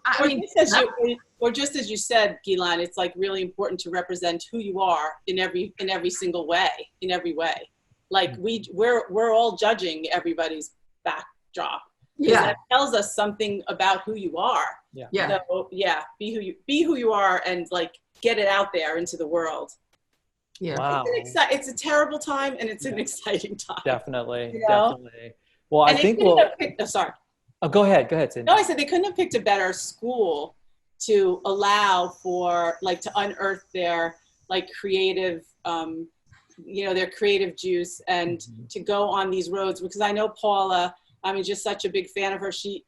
just as you said, Ghislaine, it's like really important to represent who you are in every single way, in every way. Like we're all judging everybody's backdrop. Yeah, that tells us something about who you are. Yeah. So yeah, be who you are, and like get it out there into the world. Yeah. Wow. It's a terrible time, and it's an exciting time. Definitely. You know? Definitely. Well, I think sorry. Oh, go ahead, Cindy. No, I said they couldn't have picked a better school to allow for like to unearth their like creative you know, their creative juice and to go on these roads, because I know Paula, I'm just such a big fan of her. She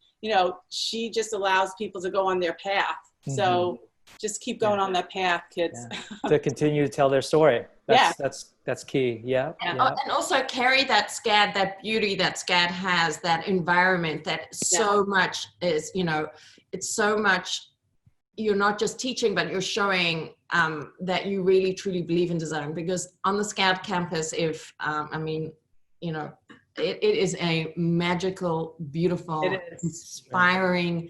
just allows people to go on their path. So just keep going on that path, kids. To continue to tell their story. That's key. Yeah. And also carry that SCAD, that beauty that SCAD has, that environment that so much is, you know, it's so much, you're not just teaching, but you're showing that you really truly believe in design. Because on the SCAD campus, I mean, you know, it is a magical, beautiful, inspiring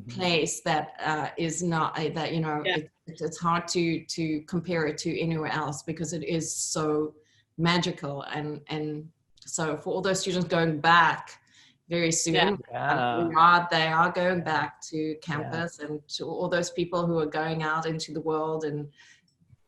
place that is not that, you know, it's hard to compare it to anywhere else, because it is so magical. And so for all those students going back very soon, they are going back to campus, and to all those people who are going out into the world, and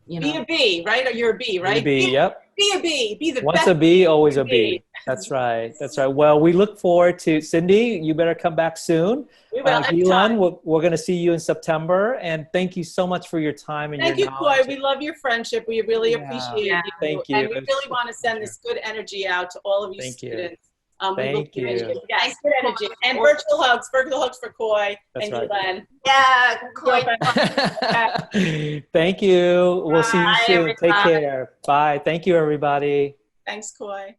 you know, be a bee, right? Or you're a bee, right? Be a bee, yep. Be a bee. Be the Once best a bee, always a bee. That's right. That's right. Well, we look forward to Cindy. You better come back soon. We will. Ghislaine, we're going to see you in September. And thank you so much for your time and your knowledge. Thank you, Coy. We love your friendship. We really appreciate you. Thank you. And we really want to send this good energy out to all of you students. Thank you. Yes, good energy. And virtual hugs for Coy and Ghislaine. Yeah, Coy. Thank you. We'll see you soon. Everybody. Take care. Bye. Thank you, everybody. Thanks, Coy.